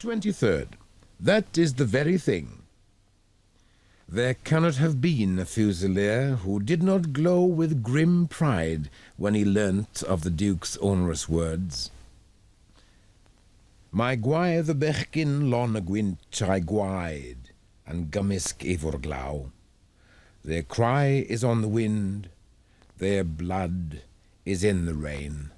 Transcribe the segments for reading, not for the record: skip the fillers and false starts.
23rd. That is the very thing. There cannot have been a Fusilier who did not glow with grim pride when he learnt of the Duke's onerous words. My gwaedd y bechgyn lon y gwynt a'i gwaed, and gymysg efo'r glaw. Their cry is on the wind, their blood is in the rain.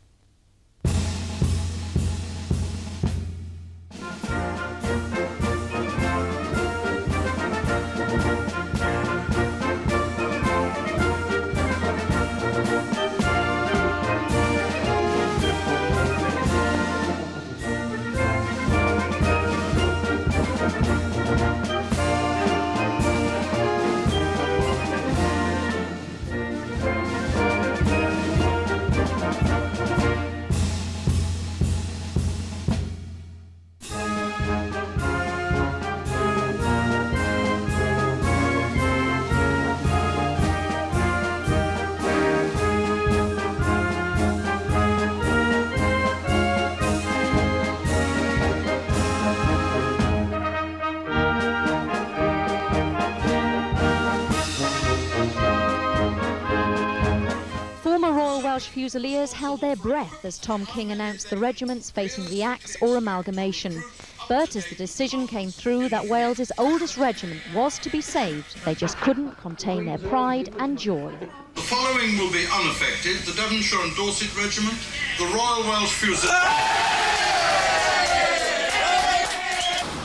Welsh Fusiliers held their breath as Tom King announced the regiments facing the axe or amalgamation. But as the decision came through that Wales's oldest regiment was to be saved, they just couldn't contain their pride and joy. The following will be unaffected: the Devonshire and Dorset Regiment, the Royal Welch Fusiliers.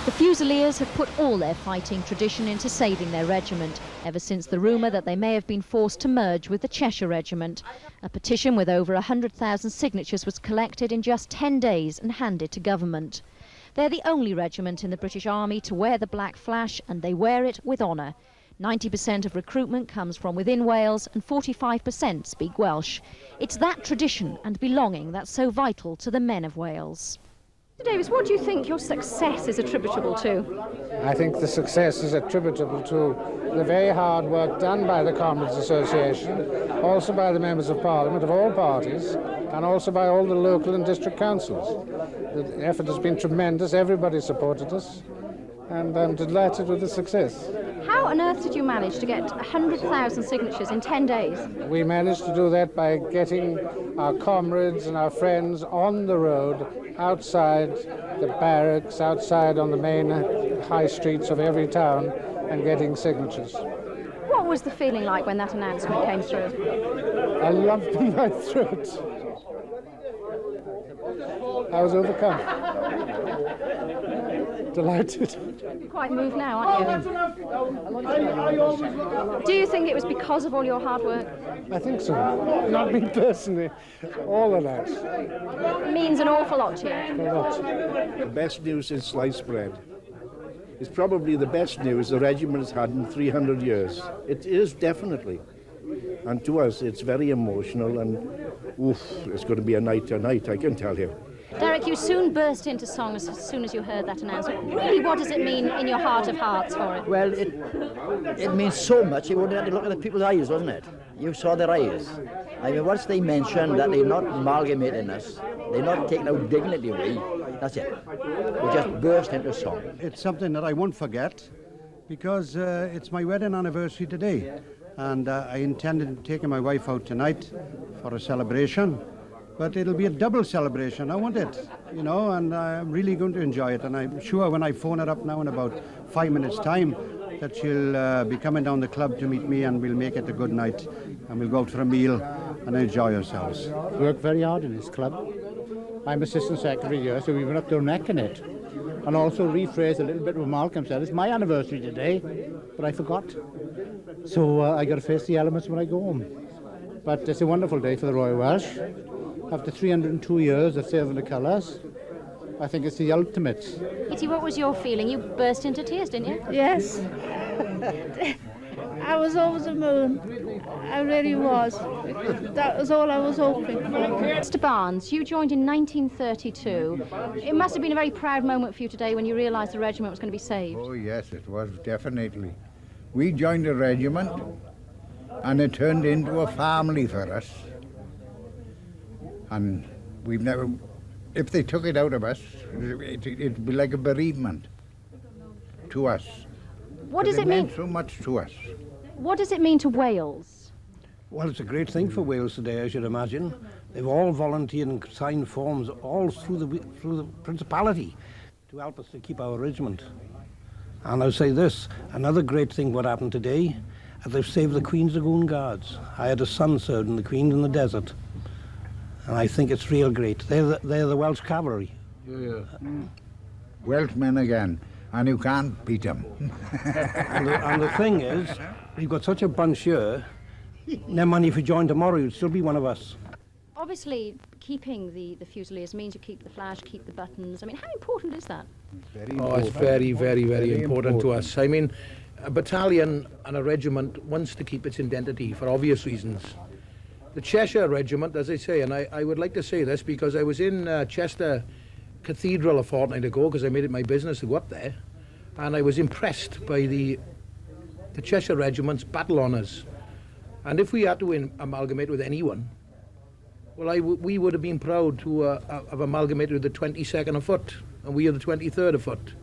The Fusiliers have put all their fighting tradition into saving their regiment, ever since the rumour that they may have been forced to merge with the Cheshire Regiment. A petition with over 100,000 signatures was collected in just 10 days and handed to government. They're the only regiment in the British Army to wear the black flash, and they wear it with honour. 90% of recruitment comes from within Wales and 45% speak Welsh. It's that tradition and belonging that's so vital to the men of Wales. Davis, what do you think your success is attributable to? I think the success is attributable to the very hard work done by the Comrades Association, also by the members of Parliament of all parties, and also by all the local and district councils. The effort has been tremendous, everybody supported us, and I'm delighted with the success. How on earth did you manage to get 100,000 signatures in 10 days? We managed to do that by getting our comrades and our friends on the road, outside the barracks, outside on the main high streets of every town, and getting signatures. What was the feeling like when that announcement came through? I lump in my throat. I was overcome. Delighted. You're quite moved now, aren't you? Do you think it was because of all your hard work? I think so. Not me personally, all of that. It means an awful lot to you. A lot. The best news is sliced bread. It's probably the best news the regiment has had in 300 years. It is definitely. And to us, it's very emotional, and oof, it's going to be a night tonight, I can tell you. Derek, you soon burst into song as soon as you heard that announcement. Really, what does it mean in your heart of hearts for it? Well, it means so much. You only had to look at the people's eyes, wasn't it? You saw their eyes. I mean, once they mentioned that they're not amalgamating us, they're not taking our dignity away, that's it. We just burst into song. It's something that I won't forget, because it's my wedding anniversary today, and I intended taking my wife out tonight for a celebration. But it'll be a double celebration, I want it, you know, and I'm really going to enjoy it. And I'm sure when I phone her up now in about 5 minutes' time that she'll be coming down the club to meet me, and we'll make it a good night. And we'll go out for a meal and enjoy ourselves. Work very hard in this club. I'm assistant secretary here, so we've been up to our neck in it. And also rephrase a little bit what Malcolm said. It's my anniversary today, but I forgot. So I got to face the elements when I go home. But it's a wonderful day for the Royal Welsh. After 302 years of serving the colours, I think it's the ultimate. Kitty, what was your feeling? You burst into tears, didn't you? Yes. I was over the moon. I really was. That was all I was hoping for. Mr. Barnes, you joined in 1932. It must have been a very proud moment for you today when you realised the regiment was going to be saved. Oh, yes, it was, definitely. We joined the regiment, and it turned into a family for us. And we've never if they took it out of us, it'd be like a bereavement to us. What does it meant mean? so much to us. What does it mean to Wales? Well, it's a great thing for Wales today, as you'd imagine. They've all volunteered and signed forms all through the Principality to help us to keep our regiment. And I'll say this, another great thing what happened today, they've saved the Queen's Dragoon Guards. I had a son served in the Queen in the desert. And I think it's real great. They're the Welsh Cavalry. Yeah. Welshmen again, and you can't beat them. and the thing is, we've got such a bunch here, never mind if you join tomorrow, you'd still be one of us. Obviously, keeping the Fusiliers means you keep the flash, keep the buttons. I mean, how important is that? It's very, very, very important to us. I mean, a battalion and a regiment wants to keep its identity for obvious reasons. The Cheshire Regiment, as I say, and I would like to say this because I was in Chester Cathedral a fortnight ago because I made it my business to go up there, and I was impressed by the Cheshire Regiment's battle honours. And if we had to amalgamate with anyone, well, we would have been proud to have amalgamated with the 22nd of Foot, and we are the 23rd of Foot.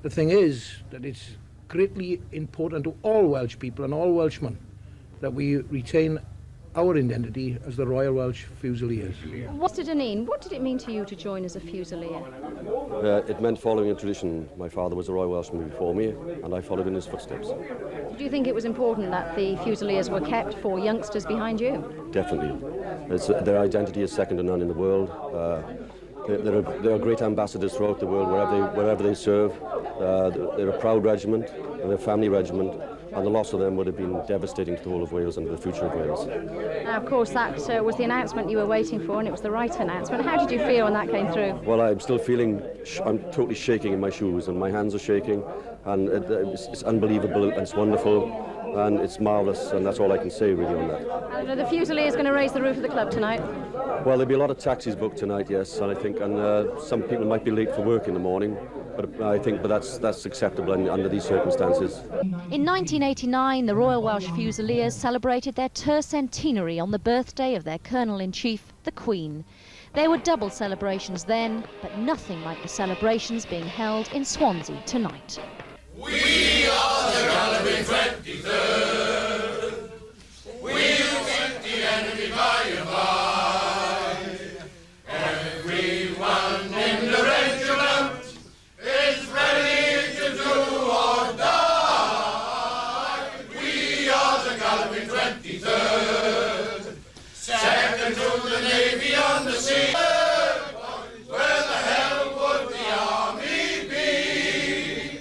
The thing is that it's greatly important to all Welsh people and all Welshmen that we retain our identity as the Royal Welch Fusiliers. Mr. Dineen, what did it mean to you to join as a Fusilier? It meant following a tradition. My father was a Royal Welshman before me, and I followed in his footsteps. Do you think it was important that the Fusiliers were kept for youngsters behind you? Definitely. Their identity is second to none in the world. There are great ambassadors throughout the world wherever they serve. They're a proud regiment, and they're a family regiment, and the loss of them would have been devastating to the whole of Wales and the future of Wales. Now, of course, that was the announcement you were waiting for, and it was the right announcement. How did you feel when that came through? Well, I'm still feeling, I'm totally shaking in my shoes, and my hands are shaking, and it's unbelievable, and it's wonderful, and it's marvellous, and that's all I can say really on that. And are the Fusiliers going to raise the roof of the club tonight? Well, there'll be a lot of taxis booked tonight, yes, and I think, some people might be late for work in the morning, but I think that's acceptable under these circumstances. In 1989, the Royal Welsh Fusiliers celebrated their tercentenary on the birthday of their Colonel-in-Chief, the Queen. There were double celebrations then, but nothing like the celebrations being held in Swansea tonight. We are the Galloping 23rd. We'll beat the enemy by and by. Everyone in the regiment is ready to do or die. We are the Galloping 23rd. Second to the Navy on the sea. Where the hell would the army be?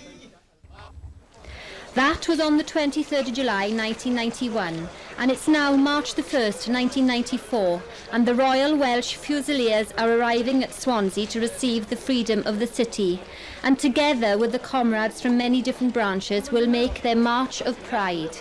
That was on the 23rd of July 1991, and it's now March the 1st 1994, and the Royal Welsh Fusiliers are arriving at Swansea to receive the freedom of the city, and together with the comrades from many different branches will make their march of pride.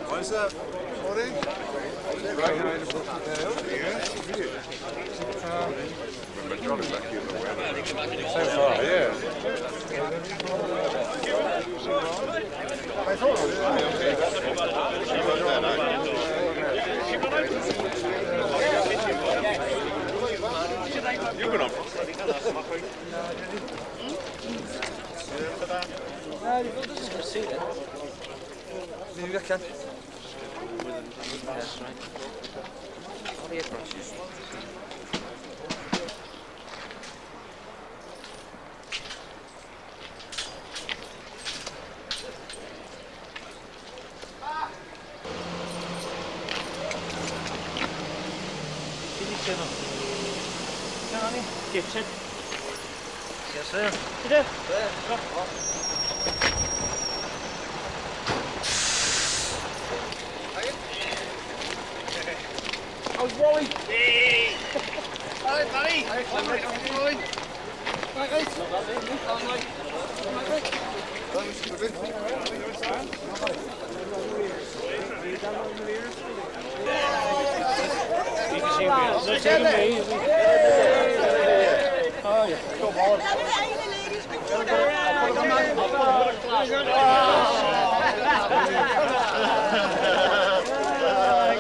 What's up? So far, yeah. You've been on. Kitchen. Yes, sir. You do? How's Wally? Hey! Hi, buddy. Hi, Wally. Right, guys.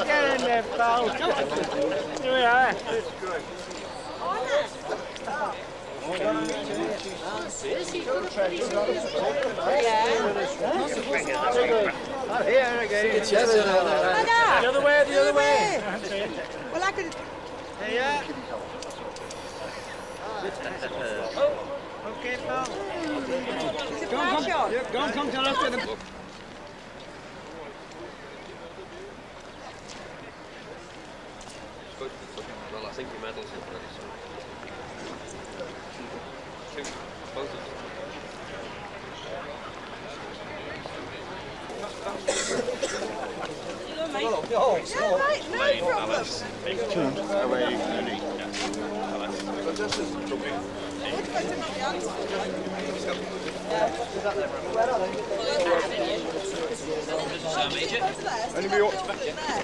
Get in there, pal. Here we are. The other way, the other way. Well, I could. There you are. Oh, okay, pal. Go on, come to us with him. Well, I think your medal's in there, so. Two, both of them. No problem. How are you?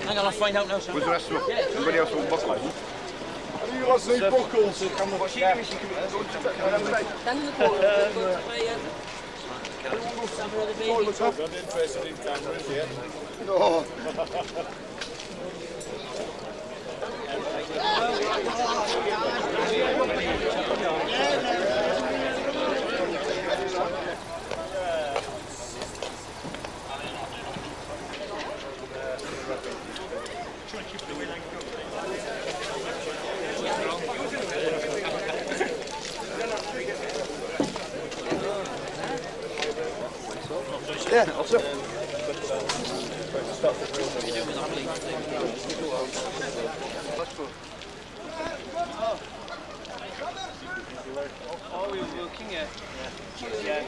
Hang on, I'll find out now, sir. Was the rest of them? Everybody else want buckles? Have you got any buckles? What she doing? She can go to I'm interested in cameras, yeah. No. Yeah, also. Oh, we were looking at. Yeah.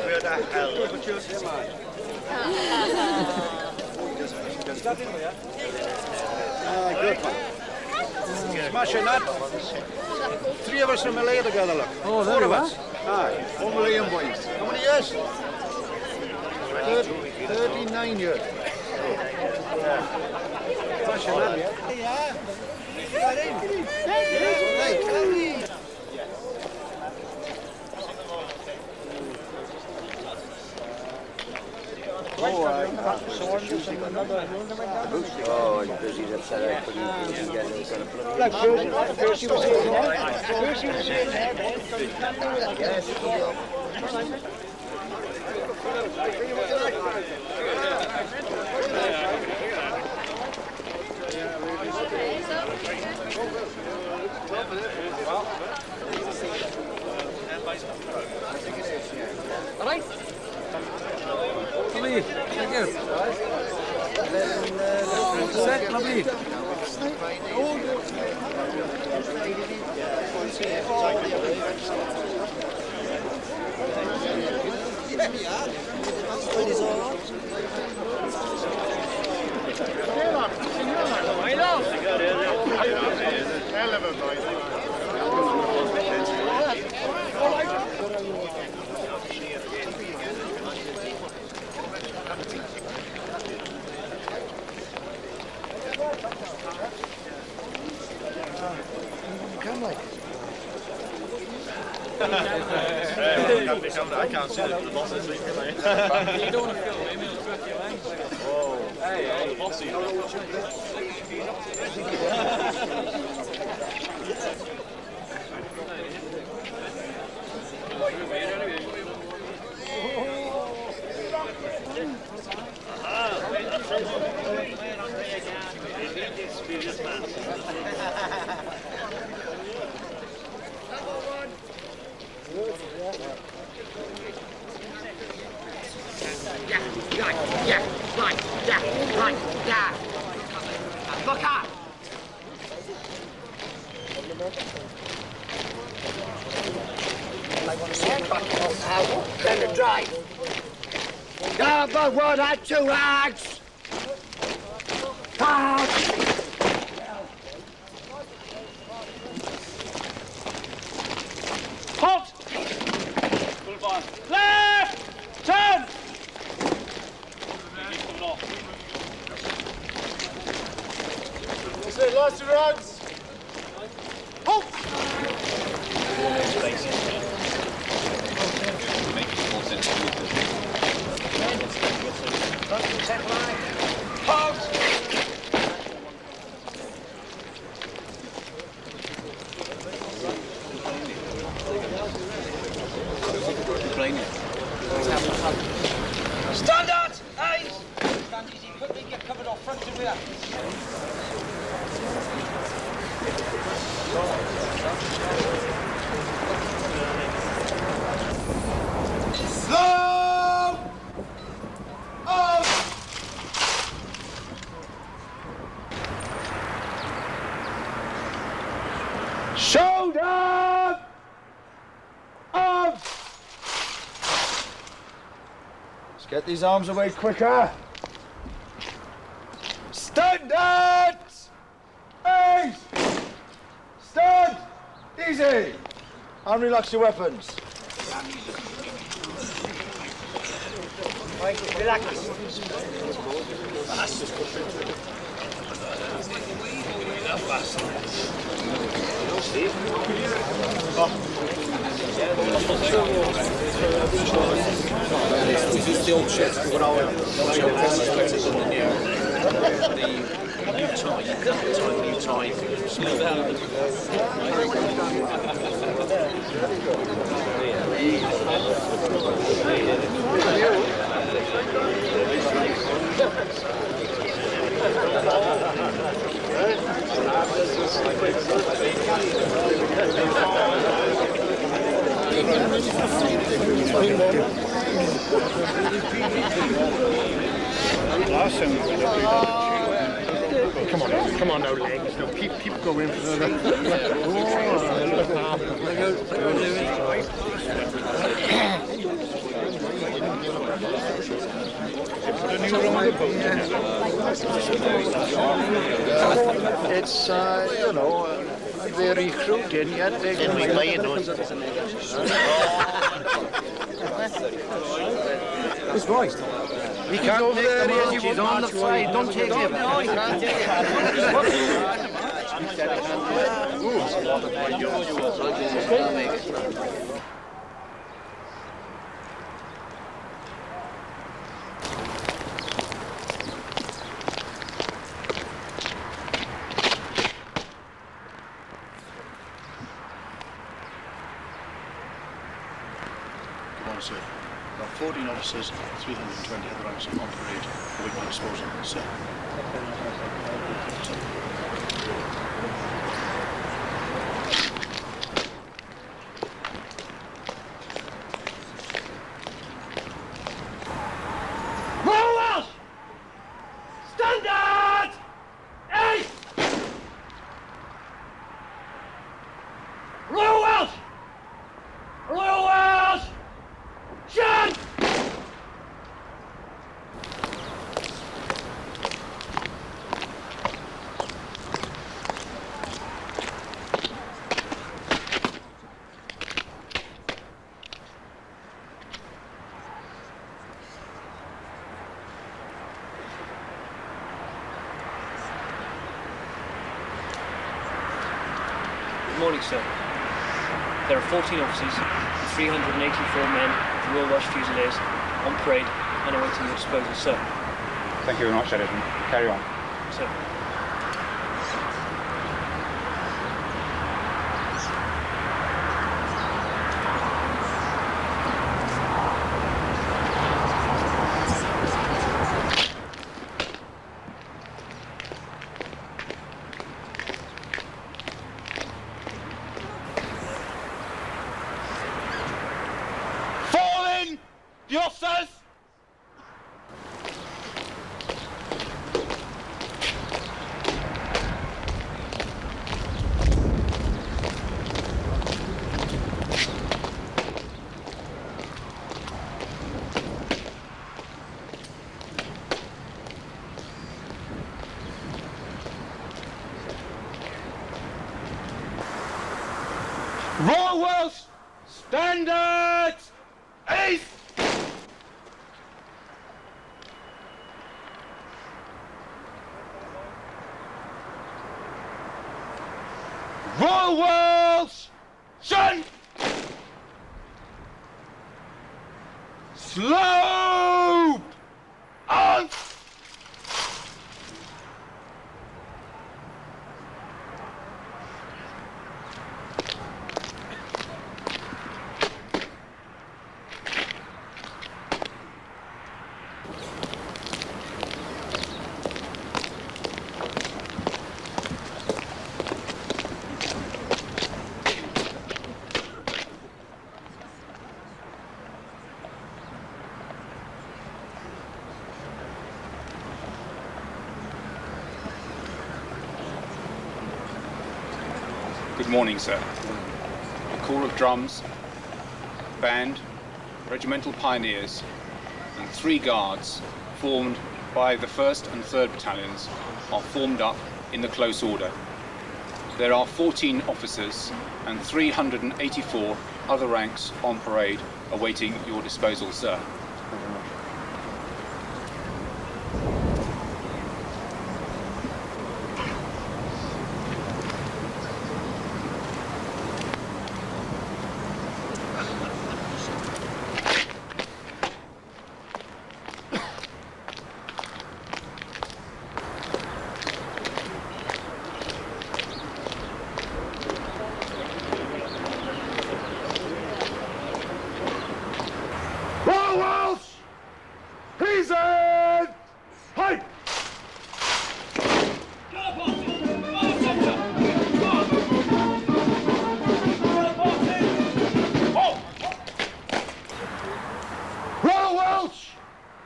Where the hell? Good man. Smashing that. Three of us from LA together, look. Oh, Four of us. Aye, 1 million boys. How many years? 39 years. Smashing that. Oh, I'm busy. That's how I couldn't get any kind of Like Percy was sitting there. Percy was sitting there. All right. Lovely. Thank you. Set, lovely. Come like. I can't see the bosses. You don't want to film him, he'll break your legs. Oh, hey, the bossy. Look up! I want to see it back off now. Then the drive. Number one and two hands. Halt! Left! Turn! Say last rounds. Halt! Standard! Eyes! Stand easy, quickly get covered off front and rear. Slow! Out! Shoulder! Up! Let's get these arms away quicker. Standard! Ace! Stand! Easy! And relax your weapons. Relax. The old shit, what I would the new tie, you cut the tie, new tie, slow down. Come on now, legs. No, keep going further. It's, you know, they're recruiting yet. They're going to play those. His voice. He can't over there. He's on the side. Don't take him. No, he can't take Sir. There are 14 officers, 320 other ranks on parade, awaiting disposal, sir. Royal Welsh! Standard! Ace! Royal Welsh! Royal Welsh! Shun! Good morning, sir. There are 14 officers and 384 men of the Royal Welch Fusiliers on parade and awaiting your disposal, sir. Thank you very much, Edison. Carry on. Sir. The officers! Royal Welch Standards East! Royal Welch Shin! Slope on! Good morning, sir. A corps of drums, band, regimental pioneers, and 3 guards formed by the 1st and 3rd battalions are formed up in the close order. There are 14 officers and 384 other ranks on parade awaiting your disposal, sir.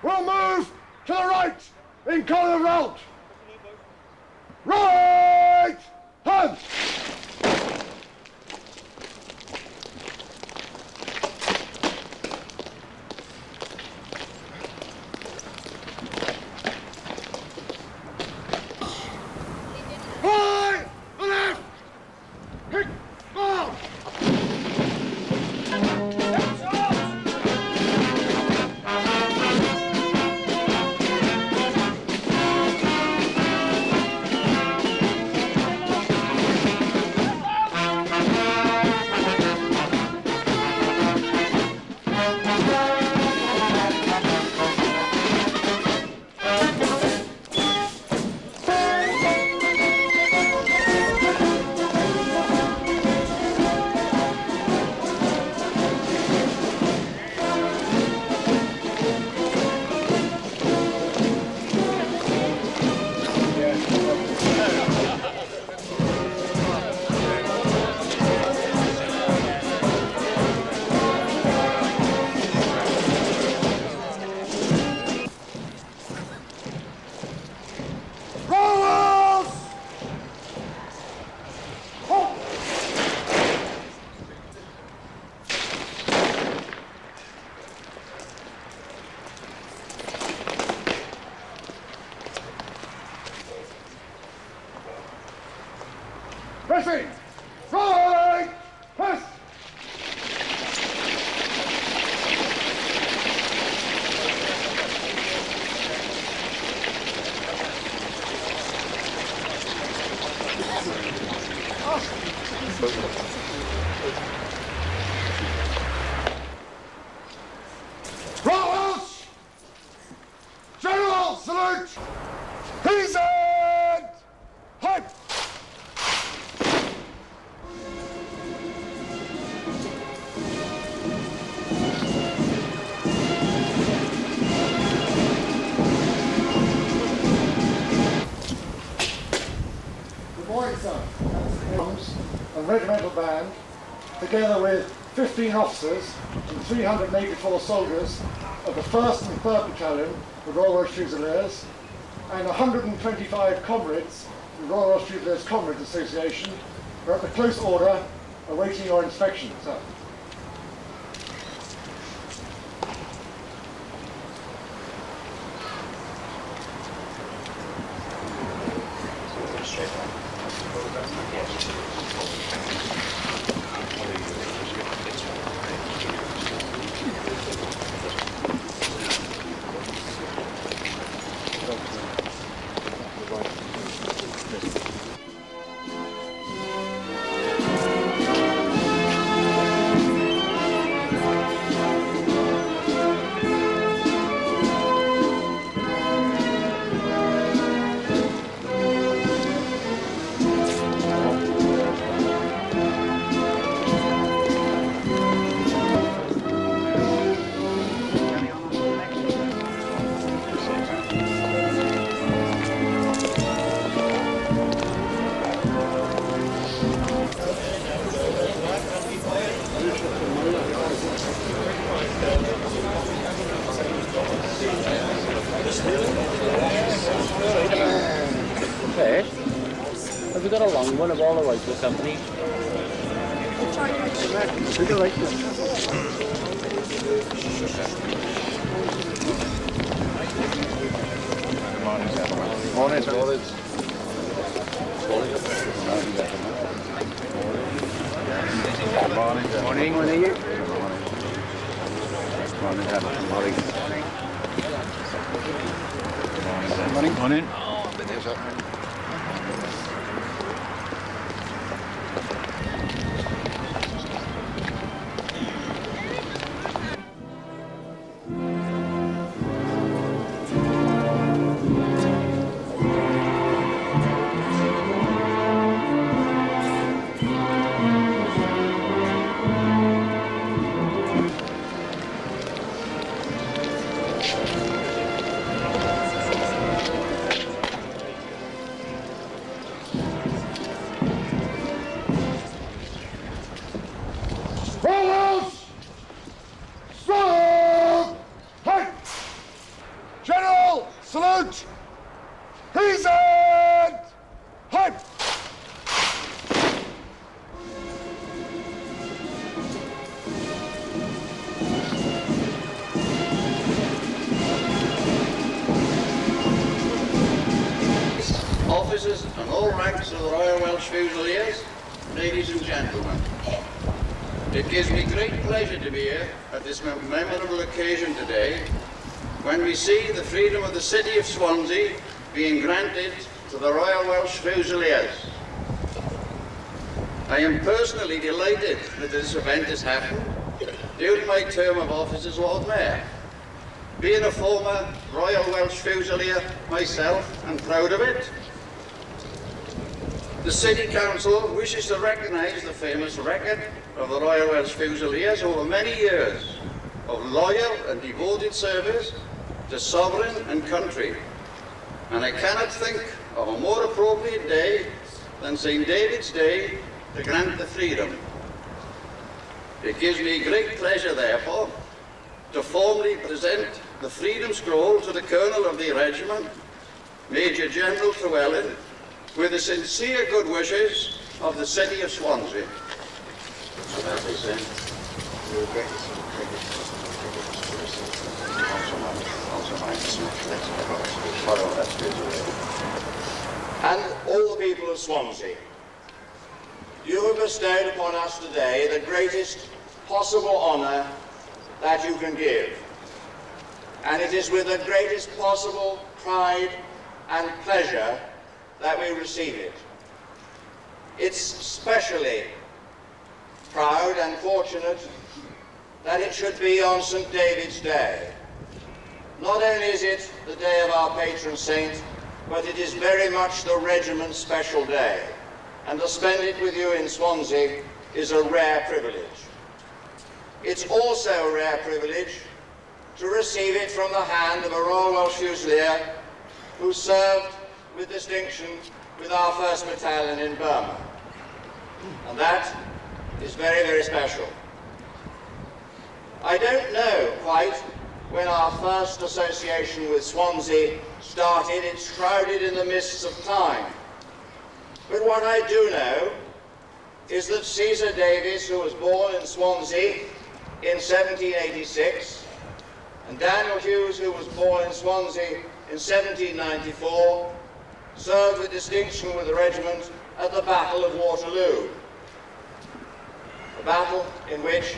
We'll move to the right in column of route. Right hand. Right, left, kick, ball. Pressing! Right! Press! Morning, sir. And Regimental Band, together with 15 officers and 384 soldiers of the 1st and 3rd Battalion, the Royal Welch Fusiliers, and 125 Comrades, the Royal Welch Fusiliers Comrades Association, are at the close order awaiting your inspection, sir. Okay. Have we got a long one of all the rifle companies? Morning, morning. Morning, when are you? Morning. Morning. Forwards! Strong! Height! General, salute! He's it! Height! Officers and all ranks of the Royal Welch Fusiliers, ladies and gentlemen. It gives me great pleasure to be here at this memorable occasion today when we see the freedom of the city of Swansea being granted to the Royal Welch Fusiliers. I am personally delighted that this event has happened during my term of office as Lord Mayor. Being a former Royal Welch Fusilier myself, I'm proud of it. The City Council wishes to recognise the famous record of the Royal Welch Fusiliers over many years of loyal and devoted service to sovereign and country. And I cannot think of a more appropriate day than St. David's Day to grant the freedom. It gives me great pleasure, therefore, to formally present the Freedom Scroll to the Colonel of the Regiment, Major General Llewellyn, with the sincere good wishes of the City of Swansea. And all the people of Swansea, you have bestowed upon us today the greatest possible honour that you can give. And it is with the greatest possible pride and pleasure that we receive it. It's especially proud and fortunate that it should be on St. David's Day. Not only is it the day of our patron saint, but it is very much the regiment's special day. And to spend it with you in Swansea is a rare privilege. It's also a rare privilege to receive it from the hand of a Royal Welch Fusilier who served with distinction with our 1st Battalion in Burma. And that is very, very special. I don't know quite when our first association with Swansea started. It's shrouded in the mists of time. But what I do know is that Caesar Davis, who was born in Swansea in 1786, and Daniel Hughes, who was born in Swansea in 1794, served with distinction with the regiment at the Battle of Waterloo. A battle in which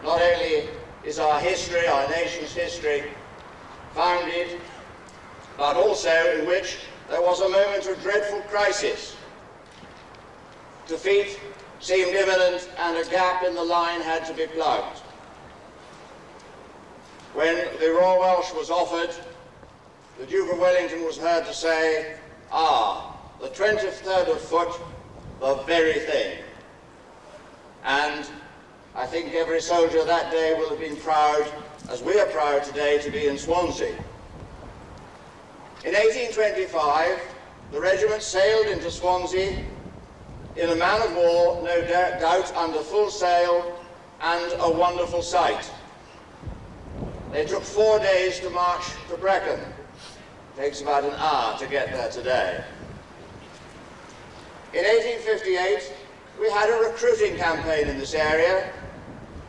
not only is our history, our nation's history, founded, but also in which there was a moment of dreadful crisis. Defeat seemed imminent and a gap in the line had to be plugged. When the Royal Welsh was offered, the Duke of Wellington was heard to say, "Ah, the 23rd of foot, the very thing." And I think every soldier that day will have been proud, as we are proud today, to be in Swansea. In 1825, the regiment sailed into Swansea in a man of war, no doubt under full sail, and a wonderful sight. They took 4 days to march to Brecon. It takes about an hour to get there today. In 1858, we had a recruiting campaign in this area,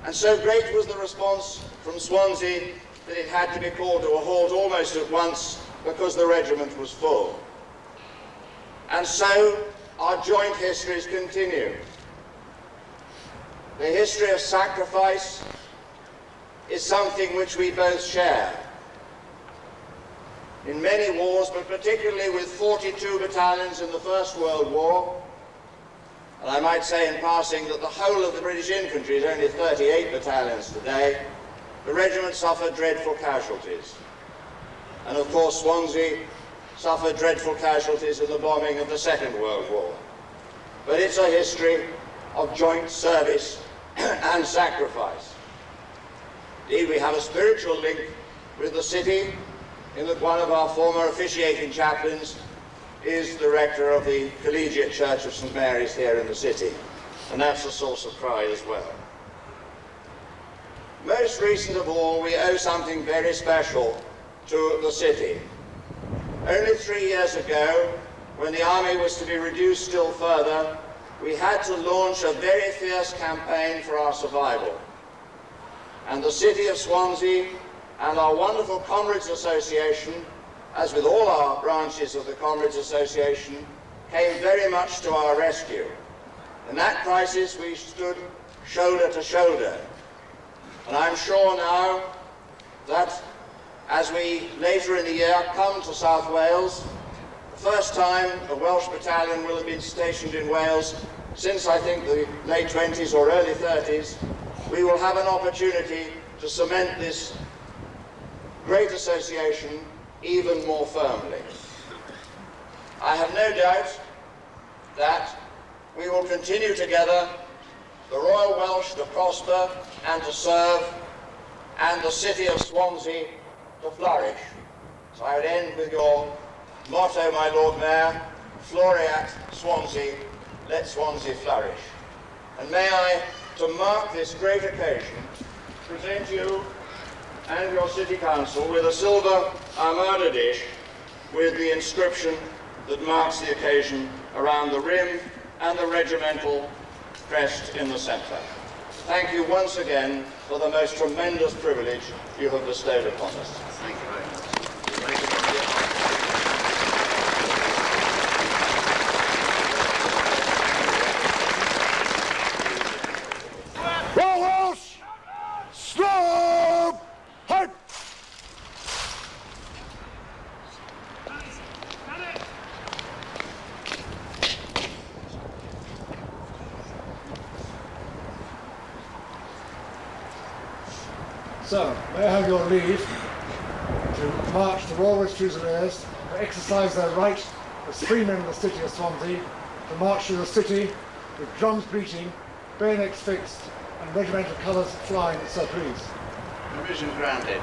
and so great was the response from Swansea that it had to be called to a halt almost at once because the regiment was full. And so our joint histories continue. The history of sacrifice is something which we both share. In many wars, but particularly with 42 battalions in the First World War, and I might say in passing that the whole of the British infantry is only 38 battalions today, the regiment suffered dreadful casualties. And of course Swansea suffered dreadful casualties in the bombing of the Second World War. But it's a history of joint service and sacrifice. Indeed, we have a spiritual link with the city in that one of our former officiating chaplains is the rector of the Collegiate Church of St. Mary's here in the city, and that's a source of pride as well. Most recent of all, we owe something very special to the city. Only 3 years ago, when the army was to be reduced still further, we had to launch a very fierce campaign for our survival. And the city of Swansea and our wonderful Comrades Association, as with all our branches of the Comrades Association, came very much to our rescue. In that crisis we stood shoulder to shoulder. And I'm sure now that as we later in the year come to South Wales, the first time a Welsh battalion will have been stationed in Wales since I think the late 20s or early 30s, we will have an opportunity to cement this great association even more firmly. I have no doubt that we will continue together, the Royal Welsh to prosper and to serve, and the city of Swansea to flourish. So I would end with your motto, my Lord Mayor, Floreat Swansea, let Swansea flourish. And may I, to mark this great occasion, present you and your City Council with a silver armada dish with the inscription that marks the occasion around the rim and the regimental crest in the centre. Thank you once again for the most tremendous privilege you have bestowed upon us. Thank you very much. Royal Welsh, stop! Hard! So, may I have your leave to march the Royal Welch Fusiliers to exercise their right as free men of the city of Swansea to march through the city with drums beating, bayonets fixed, and regimental colours flying, so please. Permission granted.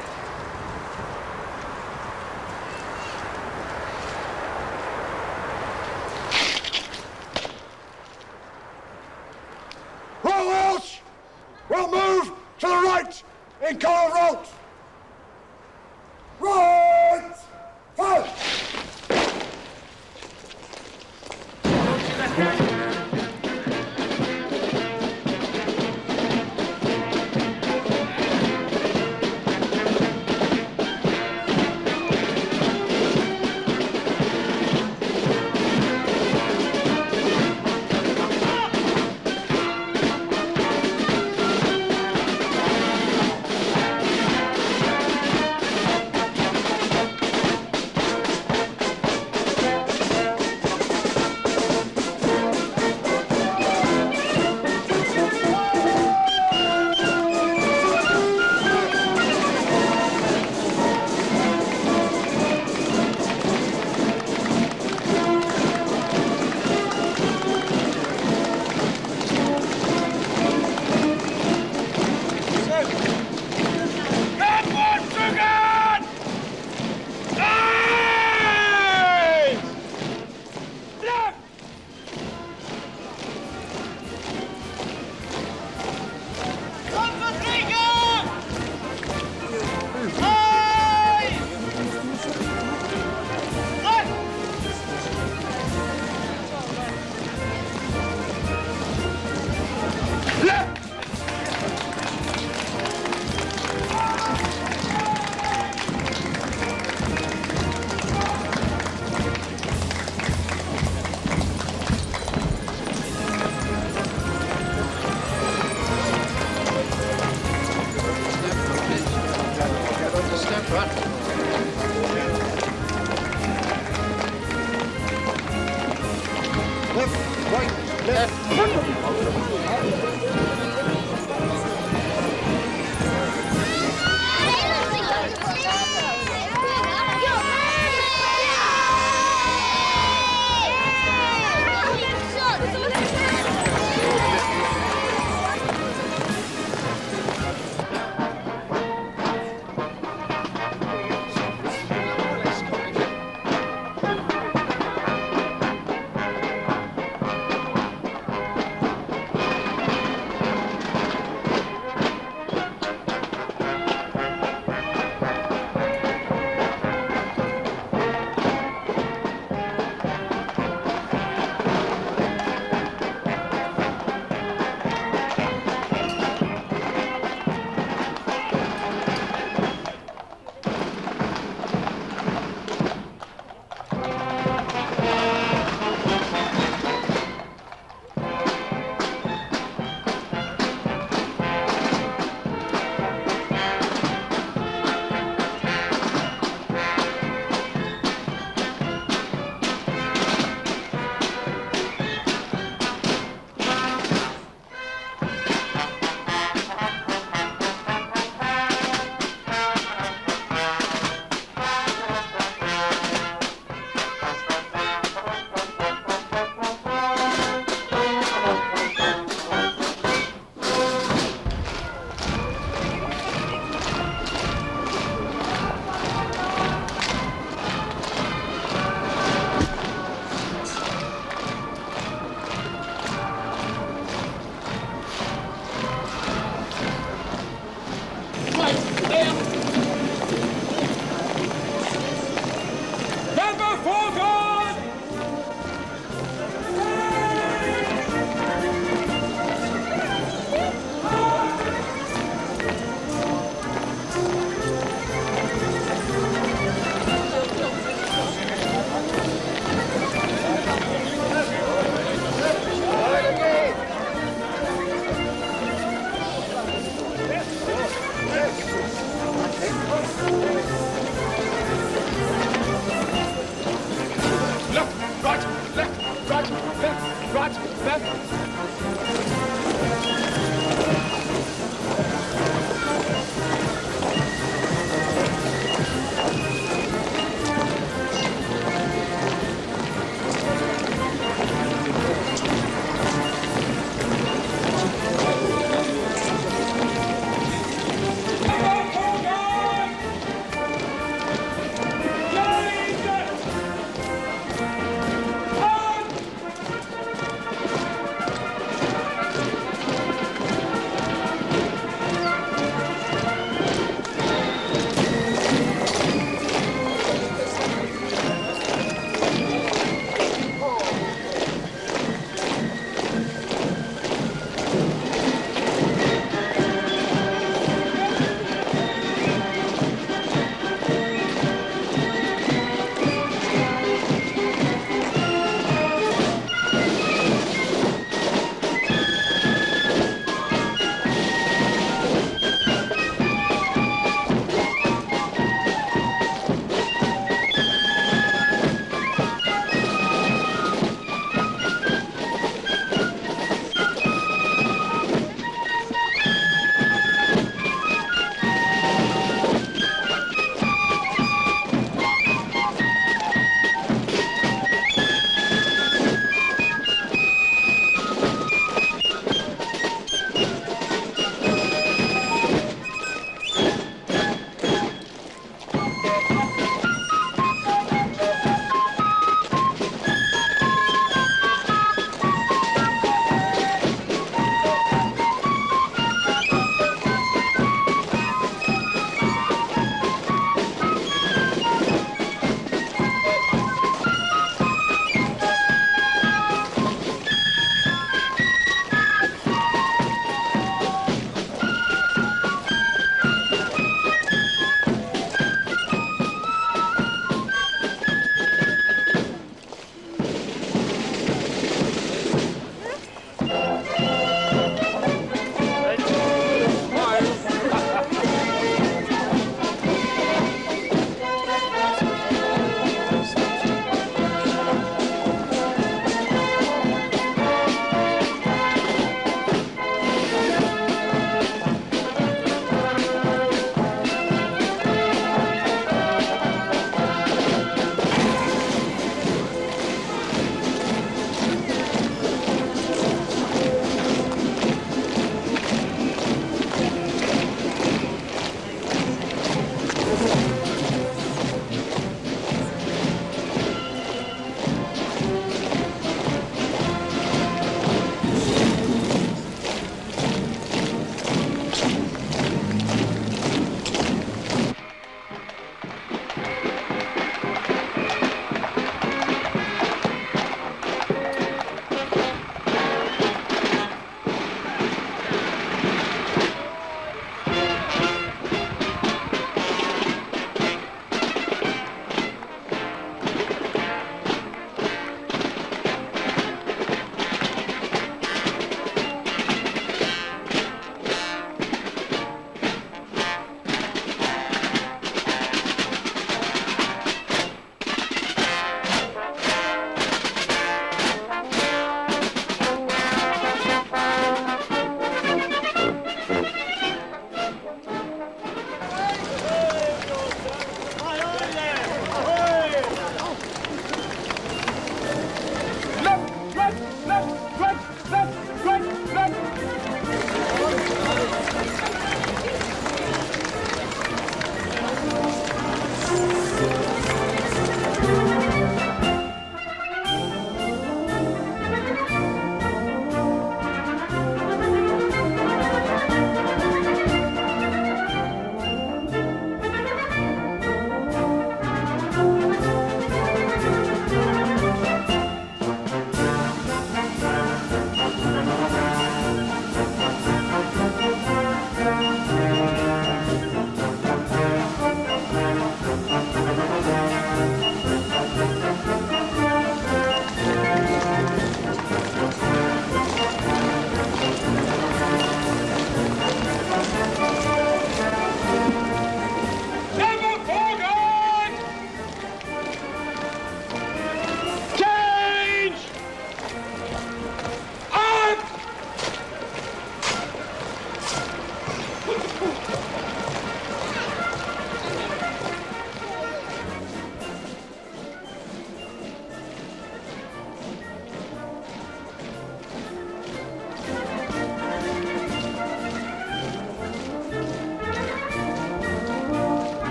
Right, left.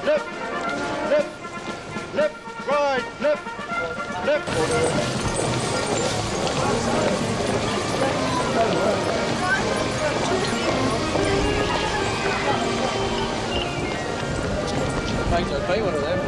left, left, left, right, left, left. Thanks, I'll try one of them.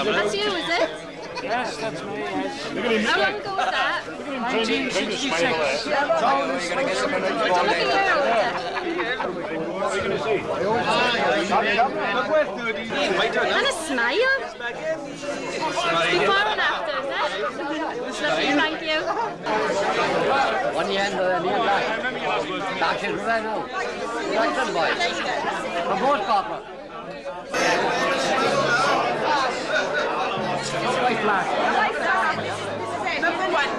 That's you, is it? Yes, that's me, yes. Look at him. How long ago was that? Look at him trying to smile there. You're going to get some of those What are you going to see? And a smile? Before and after, is it? It's lovely, thank you. One hand or the other back. Back is right now. Right, boys. From both corporate. flag. Number one.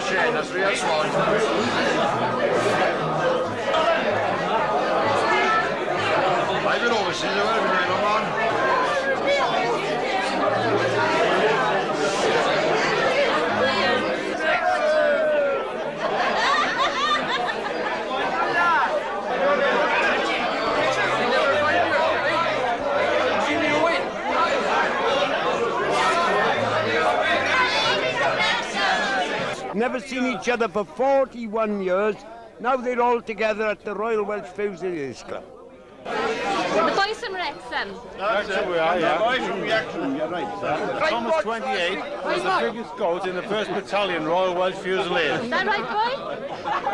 That's real Swan. I've been overseas, where have you been, man? Never seen each other for 41 years. Now they're all together at the Royal Welch Fusiliers Club. The boys from Wrexham. That's who we are, yeah. Boys from Wrexham, you're right. Thomas 28 was the biggest goat in the 1st Battalion Royal Welch Fusiliers. Is that right, boy?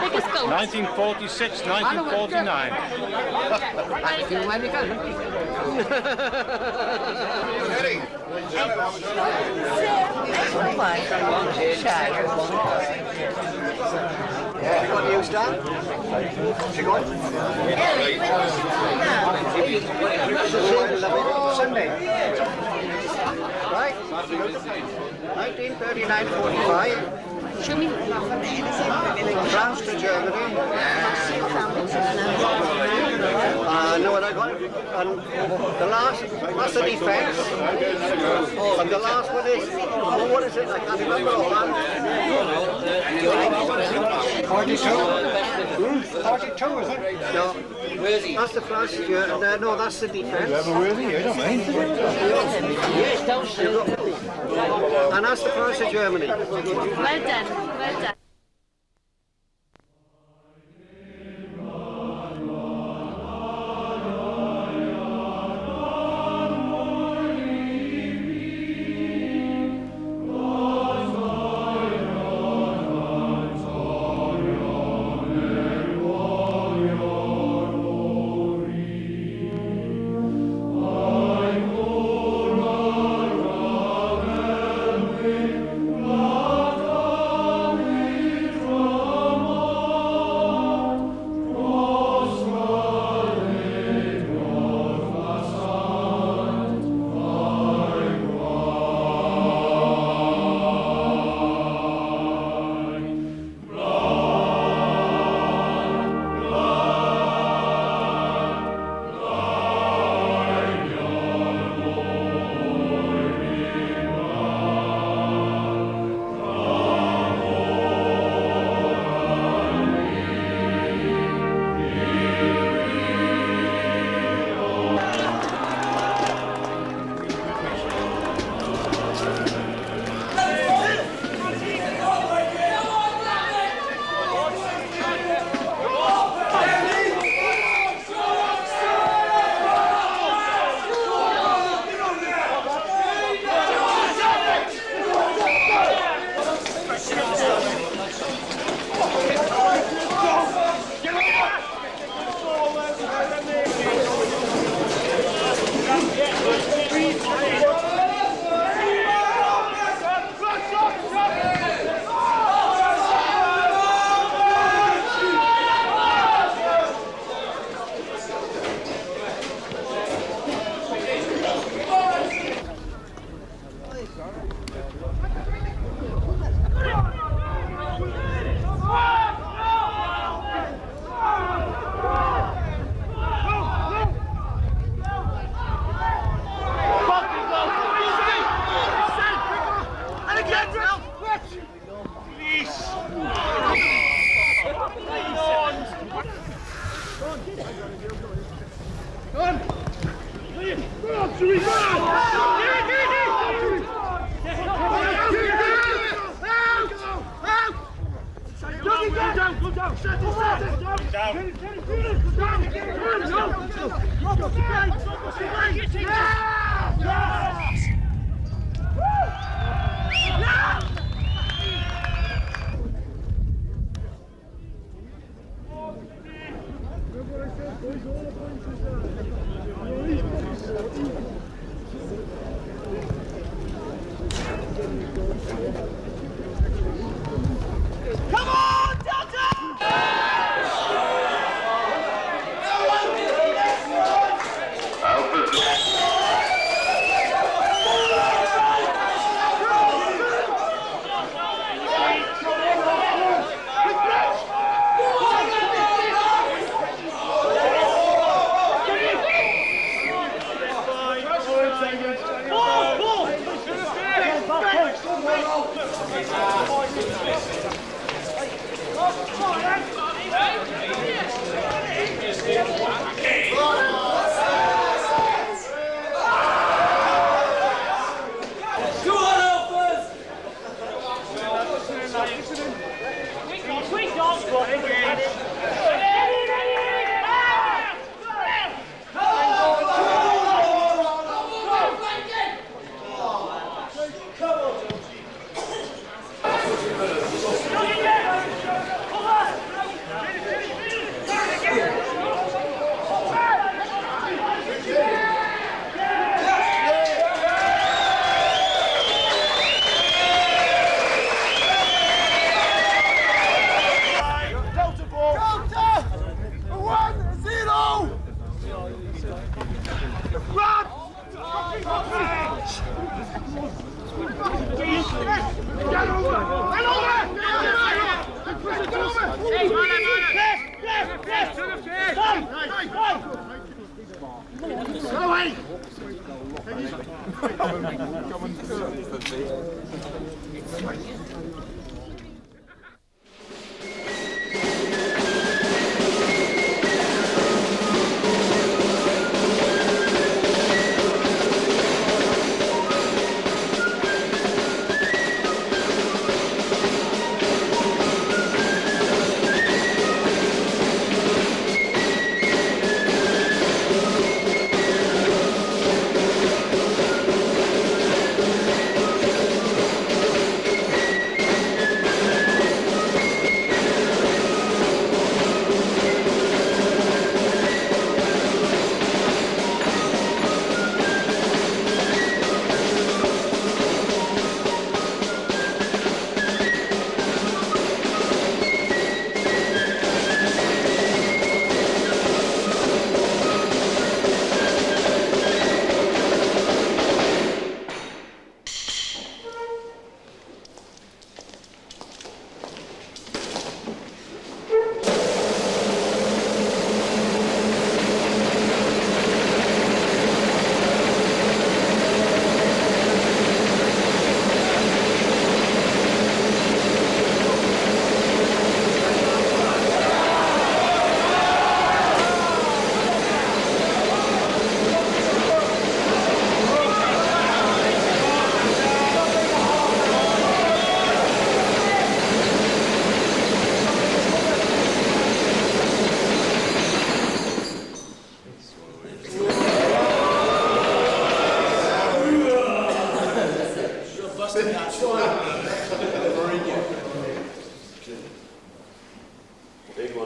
Biggest goat? 1946, 1949. What do you start? Sunday. Right? 1939-45. Show me. France to Germany. No, what I got. And the last, that's the defence. And the last one is, what is it? I can't remember offhand. 42? 42, is it? No. That's the France to Germany. No, that's the defence. You have a worthy, you don't mind. And that's the France to Germany. Well done, well done.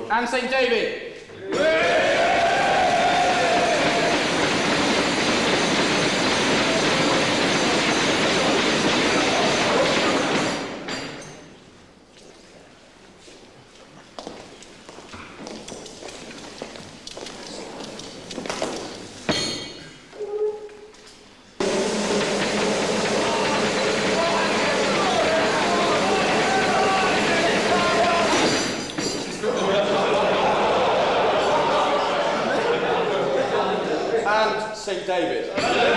And St. David. St. David.